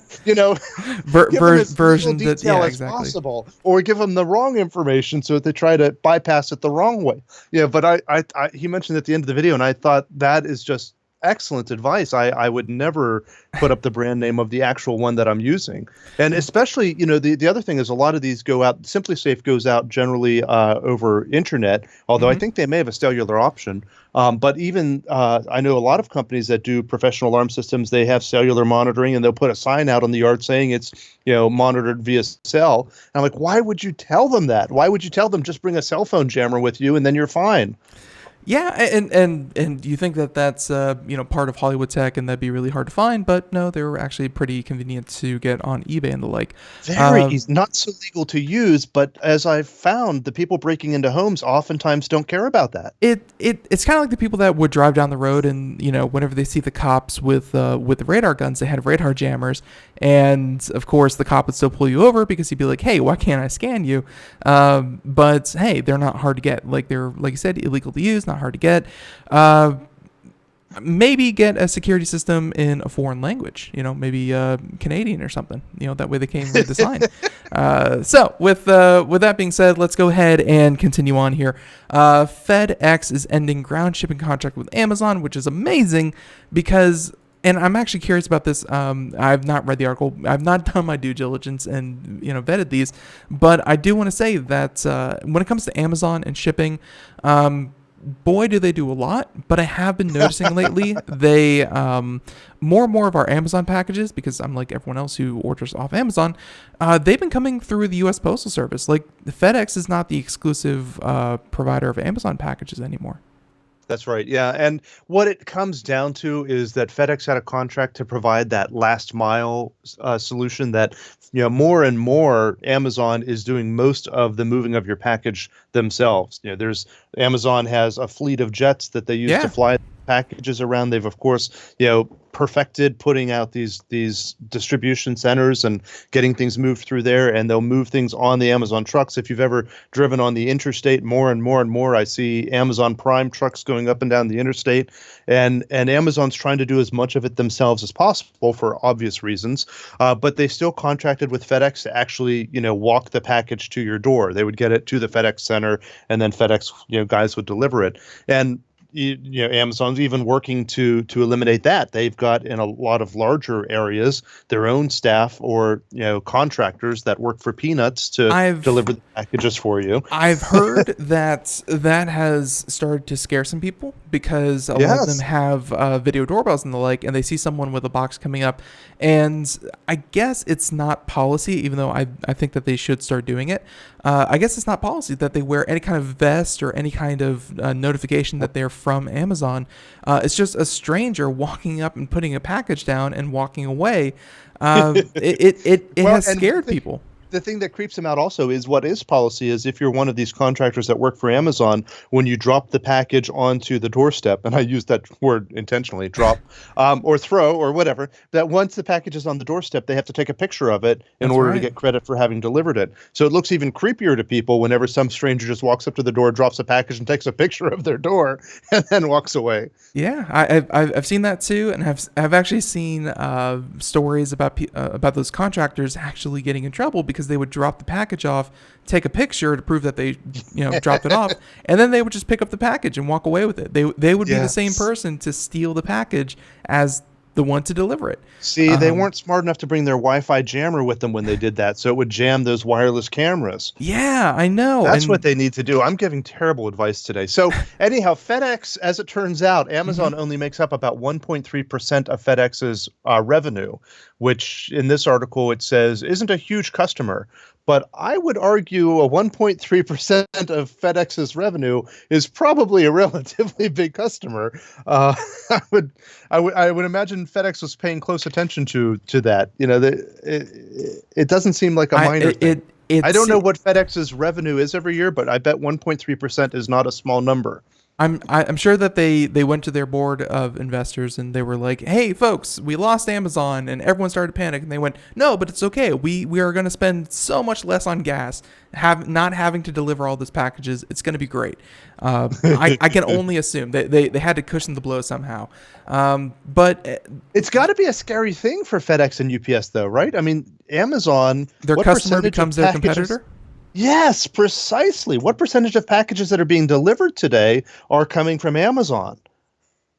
version that as possible, or give them the wrong information so that they try to bypass it the wrong way. But he mentioned at the end of the video, and I thought that is just excellent advice. I would never put up the brand name of the actual one that I'm using. And especially, the other thing is a lot of these go out, SimpliSafe goes out generally over internet, although I think they may have a cellular option. But even I know a lot of companies that do professional alarm systems, they have cellular monitoring, and they'll put a sign out on the yard saying it's monitored via cell. And I'm like, why would you tell them that? Why would you tell them just bring a cell phone jammer with you and then you're fine? Yeah, and you think that that's part of Hollywood tech, and that'd be really hard to find, but no, they were actually pretty convenient to get on eBay and the like. Very easy, not so legal to use, but as I've found, the people breaking into homes oftentimes don't care about that. It's kind of like the people that would drive down the road and whenever they see the cops with the radar guns, they had radar jammers, and of course the cop would still pull you over because he'd be like, hey, why can't I scan you? But hey, they're not hard to get. Like they're, like you said, illegal to use, not hard to get. Maybe get a security system in a foreign language, maybe Canadian or something, that way they can't read the sign. So with that being said, let's go ahead and continue on here. FedEx is ending ground shipping contract with Amazon, which is amazing because, and I'm actually curious about this. I've not read the article. I've not done my due diligence and vetted these, but I do want to say that when it comes to Amazon and shipping, boy, do they do a lot. But I have been noticing lately they more and more of our Amazon packages, because I'm like everyone else who orders off Amazon, they've been coming through the U.S. Postal Service. Like FedEx is not the exclusive provider of Amazon packages anymore. That's right. Yeah. And what it comes down to is that FedEx had a contract to provide that last mile solution that, more and more Amazon is doing most of the moving of your package themselves. Amazon has a fleet of jets that they use to fly packages around. They've, of course, perfected putting out these distribution centers and getting things moved through there, and they'll move things on the Amazon trucks. If you've ever driven on the interstate, more and more and more, I see Amazon Prime trucks going up and down the interstate, and Amazon's trying to do as much of it themselves as possible for obvious reasons, but they still contracted with FedEx to actually, walk the package to your door. They would get it to the FedEx center, and then FedEx, guys would deliver it. And Amazon's even working to eliminate that. They've got in a lot of larger areas their own staff or contractors that work for peanuts to deliver the packages for you. I've heard that has started to scare some people because a lot of them have video doorbells and the like, and they see someone with a box coming up, and I guess it's not policy, even though I think that they should start doing it. I guess it's not policy that they wear any kind of vest or any kind of notification that they're from Amazon. It's just a stranger walking up and putting a package down and walking away. It has scared people. The thing that creeps them out also is what is policy is if you're one of these contractors that work for Amazon, when you drop the package onto the doorstep, and I use that word intentionally, drop or throw or whatever, that once the package is on the doorstep, they have to take a picture of it in order to get credit for having delivered it. So it looks even creepier to people whenever some stranger just walks up to the door, drops a package and takes a picture of their door and then walks away. Yeah, I've seen that too, and I've actually seen stories about those contractors actually getting in trouble because they would drop the package off, take a picture to prove that they dropped it off, and then they would just pick up the package and walk away with it. They would be the same person to steal the package as the one to deliver it. See, they weren't smart enough to bring their Wi-Fi jammer with them when they did that, so it would jam those wireless cameras. Yeah, I know. That's what they need to do. I'm giving terrible advice today. So anyhow, FedEx, as it turns out, Amazon only makes up about 1.3% of FedEx's revenue, which in this article it says isn't a huge customer. But I would argue a 1.3% of FedEx's revenue is probably a relatively big customer. I would imagine FedEx was paying close attention to that. It doesn't seem like a minor thing. I don't know what FedEx's revenue is every year, but I bet 1.3% is not a small number. I'm sure that they went to their board of investors and they were like, hey folks, we lost Amazon, and everyone started to panic, and they went, no, but it's okay. We are going to spend so much less on gas, not having to deliver all those packages. It's going to be great. I can only assume they had to cushion the blow somehow. But it's got to be a scary thing for FedEx and UPS though, right? I mean, Amazon, their customer becomes their competitor. Yes, precisely. What percentage of packages that are being delivered today are coming from Amazon?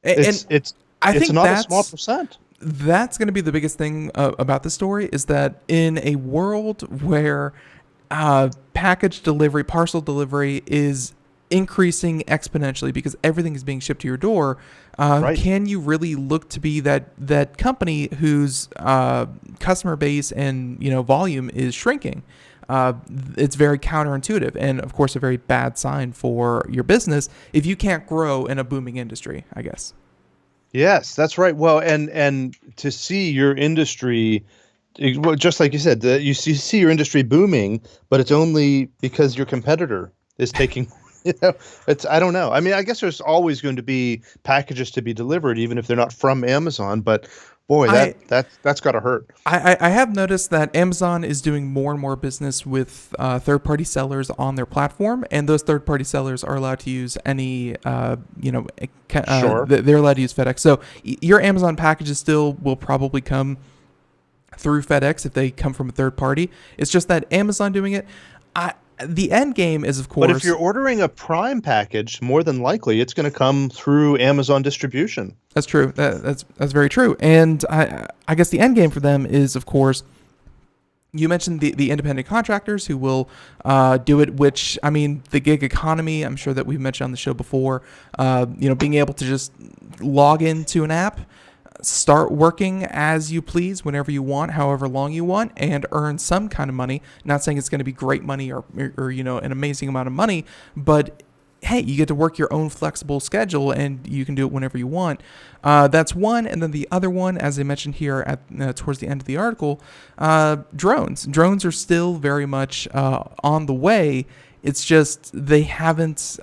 It's I it's think not a small percent. that's going to be the biggest thing about the story is that in a world where package delivery, parcel delivery is increasing exponentially because everything is being shipped to your door, Right. can you really look to be that company whose customer base and volume is shrinking? It's very counterintuitive, and of course, a very bad sign for your business if you can't grow in a booming industry, I guess. Yes, that's right. Well, and to see your industry, well, just like you said, see your industry booming, but it's only because your competitor is taking. It's I don't know. I mean, I guess there's always going to be packages to be delivered, even if they're not from Amazon. But boy, I that's got to hurt. I have noticed that Amazon is doing more and more business with third-party sellers on their platform, and those third-party sellers are allowed to use any, Sure. they're allowed to use FedEx. So your Amazon packages still will probably come through FedEx if they come from a third party. It's just that Amazon doing it. The end game is, of course. But if you're ordering a Prime package, more than likely it's going to come through Amazon distribution. That's true. That's very true. And I guess the end game for them is, of course, you mentioned the independent contractors who will do it, which, I mean, the gig economy, I'm sure that we've mentioned on the show before, being able to just log into an app, start working as you please, whenever you want, however long you want, and earn some kind of money. Not saying it's going to be great money or an amazing amount of money, but hey, you get to work your own flexible schedule and you can do it whenever you want. That's one. And then the other one, as I mentioned here at towards the end of the article, drones. Drones are still very much on the way. It's just they haven't.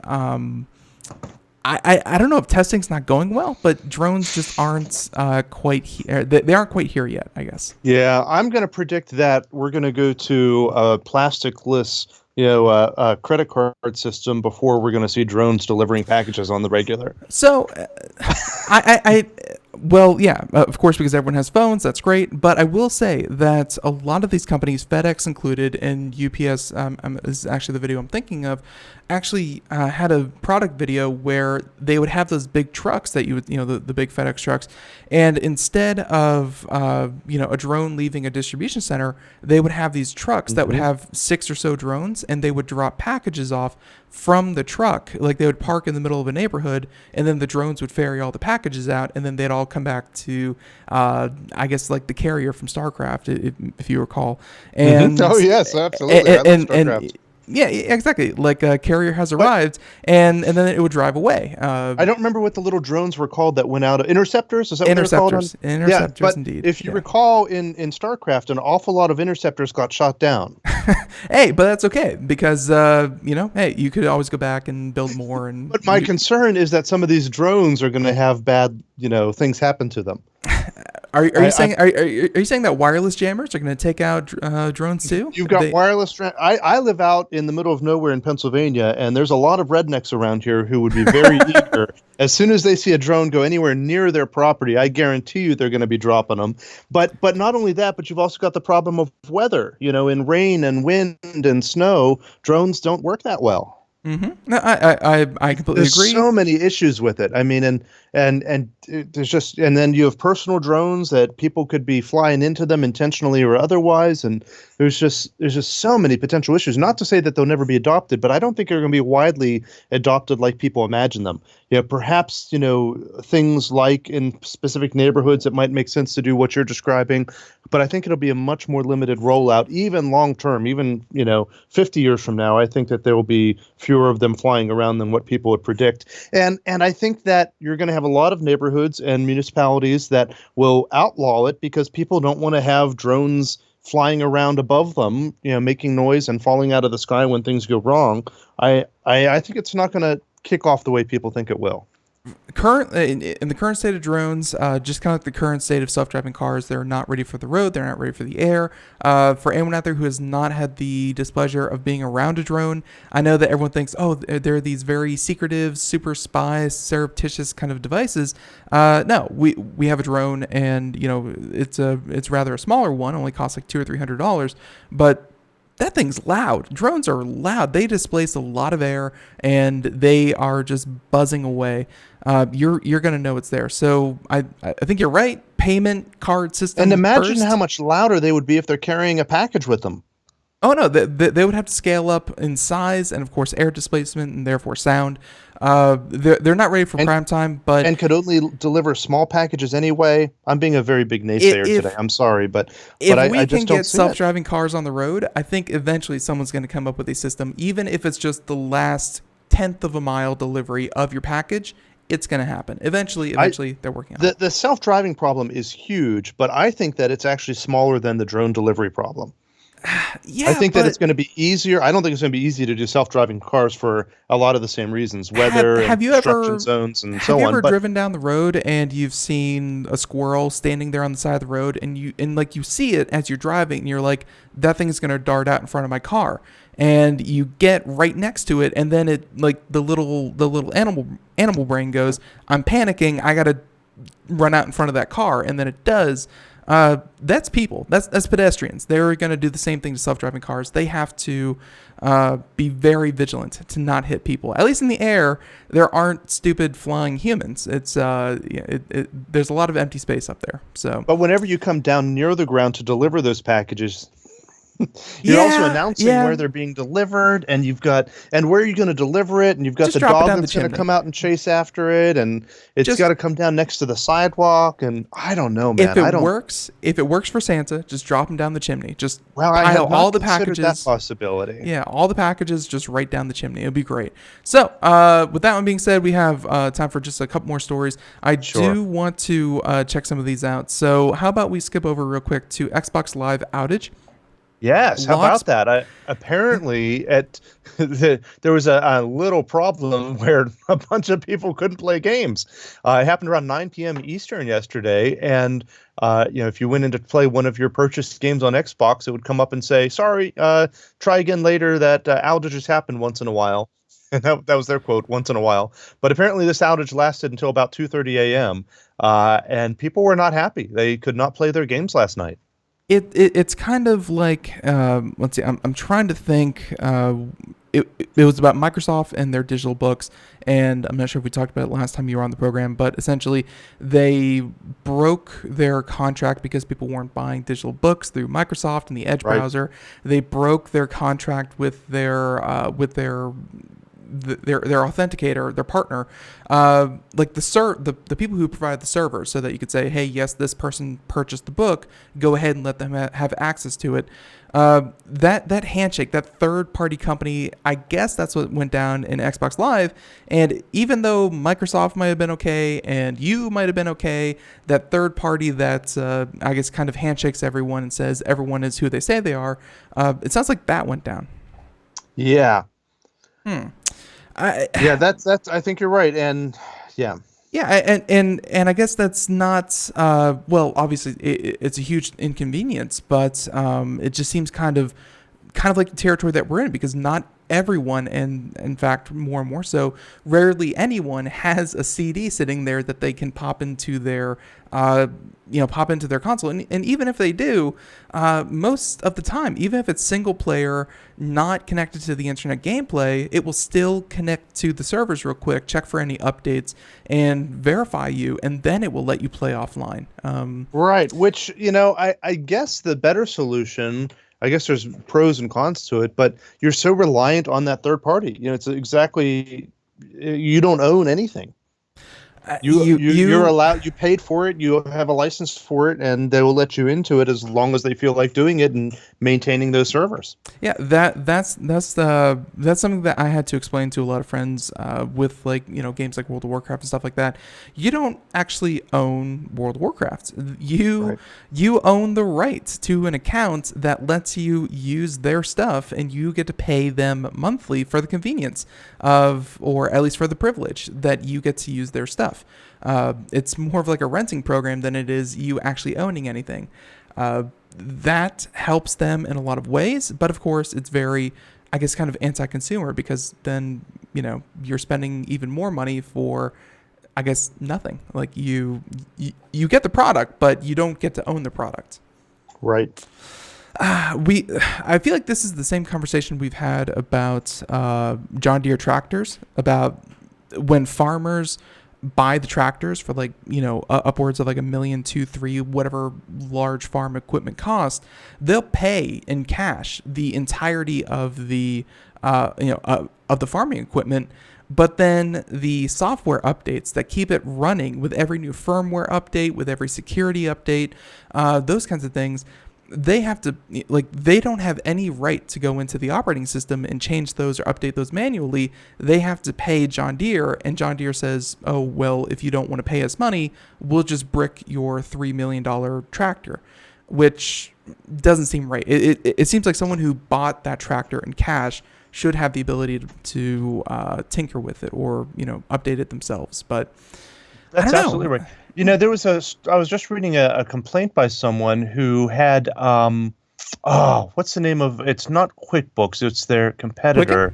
I don't know if testing's not going well, but drones just aren't quite here. They aren't quite here yet, I guess. Yeah, I'm going to predict that we're going to go to a plasticless, credit card system before we're going to see drones delivering packages on the regular. So, well, yeah, of course, because everyone has phones, that's great. But I will say that a lot of these companies, FedEx included, and UPS, this is actually the video I'm thinking of, actually had a product video where they would have those big trucks that you would, the big FedEx trucks, and instead of, a drone leaving a distribution center, they would have these trucks that would have 6 or so drones, and they would drop packages off from the truck. Like they would park in the middle of a neighborhood, and then the drones would ferry all the packages out, and then they'd all come back to, I guess, like the carrier from StarCraft, if you recall. And Oh yes, absolutely. I love StarCraft. Yeah, exactly. Like a carrier has arrived, and then it would drive away. I don't remember what the little drones were called that went out. Interceptors? Is that what they're called? Interceptors, but indeed. If you recall, in StarCraft, an awful lot of interceptors got shot down. Hey, but that's okay because hey, you could always go back and build more. And But my concern is that some of these drones are going to have bad, things happen to them. Are you saying that wireless jammers are going to take out drones too? You've got wireless. I live out in the middle of nowhere in Pennsylvania, and there's a lot of rednecks around here who would be very eager. As soon as they see a drone go anywhere near their property, I guarantee you they're going to be dropping them. But not only that, but you've also got the problem of weather. In rain and wind and snow, drones don't work that well. Mm-hmm. No, I completely There's agree. so many issues with it. I mean, and there's just, and then you have personal drones that people could be flying into them intentionally or otherwise, and there's just so many potential issues. Not to say that they'll never be adopted, but I don't think they're going to be widely adopted like people imagine them. Perhaps things like in specific neighborhoods it might make sense to do what you're describing, but I think it'll be a much more limited rollout, even long term, even 50 years from now. I think that there will be fewer of them flying around than what people would predict, and I think that you're going to have a lot of neighborhoods and municipalities that will outlaw it because people don't want to have drones flying around above them, making noise and falling out of the sky when things go wrong. I think it's not going to kick off the way people think it will. In the current state of drones, just kind of like the current state of self-driving cars, they're not ready for the road. They're not ready for the air. For anyone out there who has not had the displeasure of being around a drone, I know that everyone thinks, oh, they're these very secretive, super spy, surreptitious kind of devices. No, we have a drone, and it's rather a smaller one, only costs like $200 or $300, but that thing's loud. Drones are loud. They displace a lot of air, and they are just buzzing away. You're going to know it's there. So I think you're right. Payment card system. And imagine first. how much louder they would be if they're carrying a package with them. Oh no, they would have to scale up in size and of course air displacement and therefore sound. They're not ready for prime time, but and could only deliver small packages anyway. I'm being a very big naysayer today. I'm sorry, but I just can don't get see self-driving cars on the road, I think eventually someone's going to come up with a system, even if it's just the last tenth of a mile delivery of your package. It's going to happen. Eventually, they're working on it. The self-driving problem is huge, but I think that it's actually smaller than the drone delivery problem. Yeah, I think that it's going to be easier. I don't think it's going to be easy to do self-driving cars for a lot of the same reasons, weather, and construction zones, and so on. Have you ever driven down the road and you've seen a squirrel standing there on the side of the road, and you see it as you're driving, and you're like, that thing is going to dart out in front of my car, and you get right next to it, and then it like the little animal brain goes, I'm panicking, I got to run out in front of that car, and then it does. That's people. That's pedestrians. They're going to do the same thing to self-driving cars. They have to be very vigilant to not hit people. At least in the air, there aren't stupid flying humans. It's there's a lot of empty space up there. So, but whenever you come down near the ground to deliver those packages, you're also announcing where they're being delivered, and where are you going to deliver it, and you've got just the dog that's going to come out and chase after it, and it's got to come down next to the sidewalk, and I don't know, man. If it works for Santa, just drop them down the chimney. Just I have all not the considered packages. that possibility. Yeah, all the packages just right down the chimney. It'll be great. So, with that one being said, we have time for just a couple more stories. I do want to check some of these out. So, how about we skip over real quick to Xbox Live outage? Yes, how about that? Apparently, there was a little problem where a bunch of people couldn't play games. It happened around 9 p.m. Eastern yesterday, and if you went in to play one of your purchased games on Xbox, it would come up and say, "Sorry, try again later. That outages happen once in a while." And that was their quote, "once in a while." But apparently, this outage lasted until about 2:30 a.m., and people were not happy. They could not play their games last night. It's kind of like let's see. I'm trying to think. It was about Microsoft and their digital books, and I'm not sure if we talked about it last time you were on the program, but essentially they broke their contract because people weren't buying digital books through Microsoft and the Edge browser. They broke their contract with their authenticator, their partner, like the people who provide the server, so that you could say, hey, yes, this person purchased the book, go ahead and let them have access to it. That handshake, that third-party company, I guess that's what went down in Xbox Live. And even though Microsoft might have been okay and you might have been okay, that third party that I guess kind of handshakes everyone and says everyone is who they say they are, it sounds like that went down. Yeah. That's I think you're right, and yeah, and I guess that's not well, obviously it's a huge inconvenience, but it just seems kind of like the territory that we're in, because not everyone, and in fact more and more so, rarely anyone has a CD sitting there that they can pop into their console, and even if they do, most of the time, even if it's single player, not connected to the internet gameplay, it will still connect to the servers real quick, check for any updates, and verify you, and then it will let you play offline. Right, which I guess the better solution. I guess there's pros and cons to it, but you're so reliant on that third party. It's exactly, you don't own anything. You're allowed. You paid for it. You have a license for it, and they will let you into it as long as they feel like doing it and maintaining those servers. Yeah, that's something that I had to explain to a lot of friends with games like World of Warcraft and stuff like that. You don't actually own World of Warcraft. You own the rights to an account that lets you use their stuff, and you get to pay them monthly for the convenience of, or at least for the privilege that you get to use their stuff. It's more of like a renting program than it is you actually owning anything. That helps them in a lot of ways, but of course it's very, I guess, kind of anti-consumer, because then you're spending even more money for, I guess, nothing. Like you get the product, but you don't get to own the product. Right. I feel like this is the same conversation we've had about John Deere tractors, about when farmers buy the tractors for like, upwards of like $1 million, $2 million, $3 million, whatever large farm equipment costs. They'll pay in cash the entirety of the of the farming equipment. But then the software updates that keep it running with every new firmware update, with every security update, those kinds of things, they have to, they don't have any right to go into the operating system and change those or update those manually. They have to pay John Deere, and John Deere says, oh, well, if you don't want to pay us money, we'll just brick your $3 million tractor, which doesn't seem right. It seems like someone who bought that tractor in cash should have the ability to tinker with it or, update it themselves. But that's I don't know. absolutely right. I was just reading a complaint by someone who had, what's the name of, it's not QuickBooks, it's their competitor.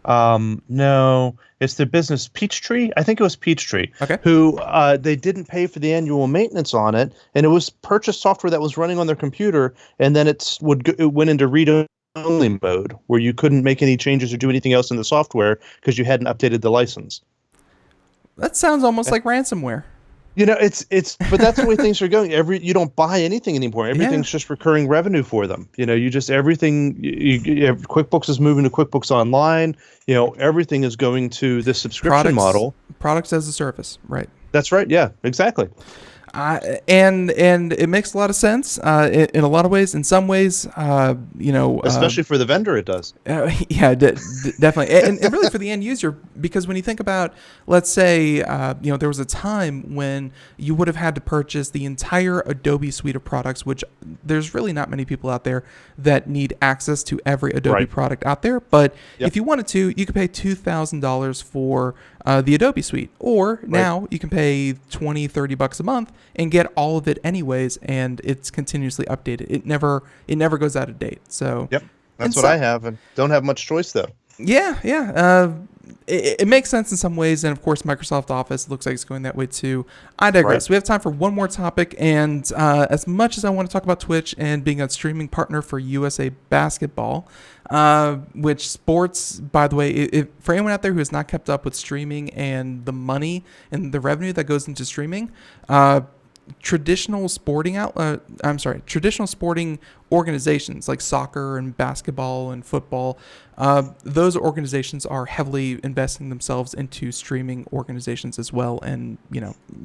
No, it's their business, Peachtree. I think it was Peachtree. Okay. Who they didn't pay for the annual maintenance on it, and it was purchased software that was running on their computer, and then it went into read-only mode where you couldn't make any changes or do anything else in the software because you hadn't updated the license. That sounds almost like ransomware. But that's the way things are going. You don't buy anything anymore. Everything's just recurring revenue for them. QuickBooks is moving to QuickBooks Online. Everything is going to this subscription model. Products as a service, right? That's right. Yeah, exactly. And it makes a lot of sense in a lot of ways. In some ways, especially for the vendor, it does. Yeah, definitely, and really for the end user, because when you think about, let's say, there was a time when you would have had to purchase the entire Adobe suite of products, which there's really not many people out there that need access to every Adobe product out there. But if you wanted to, you could pay $2,000 for the Adobe suite, or now you can pay $20-$30 a month and get all of it anyways, and it's continuously updated. It never goes out of date. So that's what I have, and don't have much choice though. It makes sense in some ways, and of course Microsoft Office looks like it's going that way too. I digress. We have time for one more topic, and as much as I want to talk about Twitch and being a streaming partner for USA Basketball, which sports, by the way, for anyone out there who has not kept up with streaming and the money and the revenue that goes into streaming, traditional sporting organizations like soccer and basketball and football, those organizations are heavily investing themselves into streaming organizations as well, and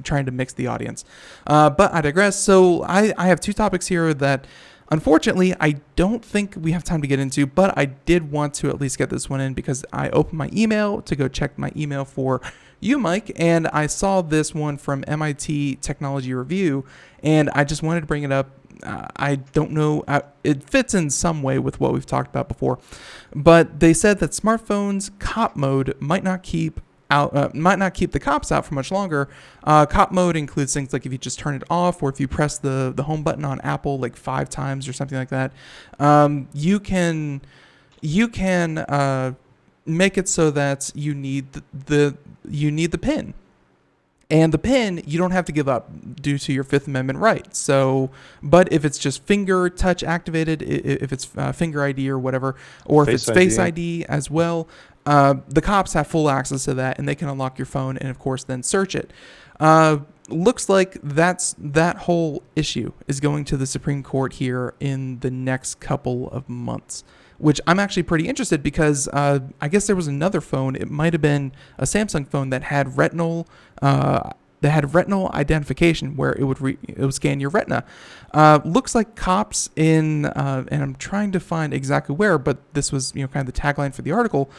trying to mix the audience. But I digress. So I have two topics here that unfortunately I don't think we have time to get into, but I did want to at least get this one in because I opened my email to go check my email for you, Mike, and I saw this one from MIT Technology Review, and I just wanted to bring it up. I don't know, it fits in some way with what we've talked about before, but they said that smartphones cop mode might not keep the cops out for much longer. Cop mode includes things like if you just turn it off, or if you press the home button on Apple like 5 times or something like that, you can make it so that you need the PIN. And the PIN you don't have to give up due to your Fifth Amendment right. So, but if it's just finger touch activated, if it's finger ID or whatever, or if it's Face ID as well, the cops have full access to that, and they can unlock your phone and of course then search it. Looks like that whole issue is going to the Supreme Court here in the next couple of months, which I'm actually pretty interested because I guess there was another phone. It might have been a Samsung phone that had retinal identification, where it would scan your retina. Looks like cops and I'm trying to find exactly where, but this was kind of the tagline for the article.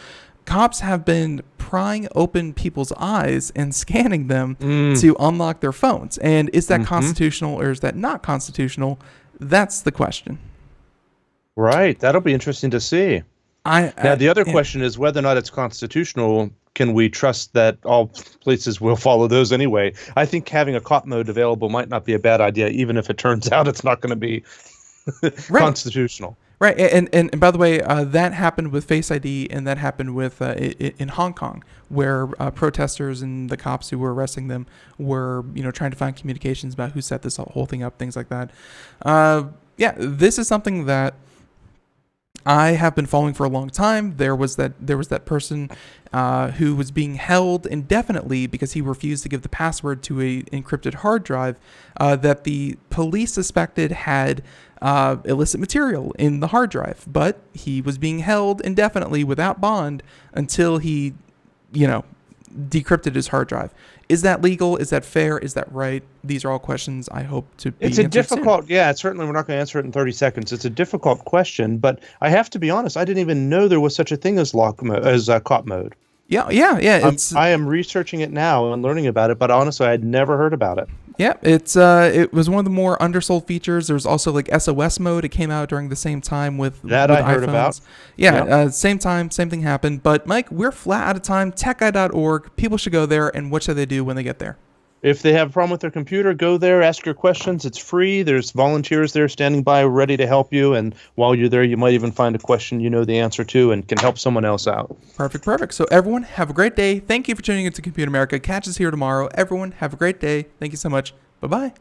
Cops have been prying open people's eyes and scanning them to unlock their phones. And is that constitutional or is that not constitutional? That's the question. Right. That'll be interesting to see. Now, the other question is whether or not it's constitutional. Can we trust that all places will follow those anyway? I think having a cop mode available might not be a bad idea, even if it turns out it's not going to be constitutional. Right. And by the way, that happened with Face ID, and that happened with in Hong Kong, where protesters and the cops who were arresting them were trying to find communications about who set this whole thing up, things like that. yeah, this is something that I have been following for a long time. There was that person who was being held indefinitely because he refused to give the password to a encrypted hard drive that the police suspected had illicit material in the hard drive, but he was being held indefinitely without bond until he, decrypted his hard drive. Is that legal? Is that fair? Is that right? These are all questions I hope to be answered difficult, soon. certainly we're not going to answer it in 30 seconds. It's a difficult question, but I have to be honest, I didn't even know there was such a thing as cop mode. Yeah. I am researching it now and learning about it, but honestly, I'd never heard about it. Yeah, it was one of the more undersold features. There's also like SOS mode. It came out during the same time with that with I heard iPhones. about. Yeah, Yep. Same time, same thing happened. But Mike, we're flat out of time. TechGuy.org. People should go there. And what should they do when they get there? If they have a problem with their computer, go there, ask your questions. It's free. There's volunteers there standing by ready to help you. And while you're there, you might even find a question you know the answer to and can help someone else out. Perfect. So everyone, have a great day. Thank you for tuning into Computer America. Catch us here tomorrow. Everyone, have a great day. Thank you so much. Bye-bye.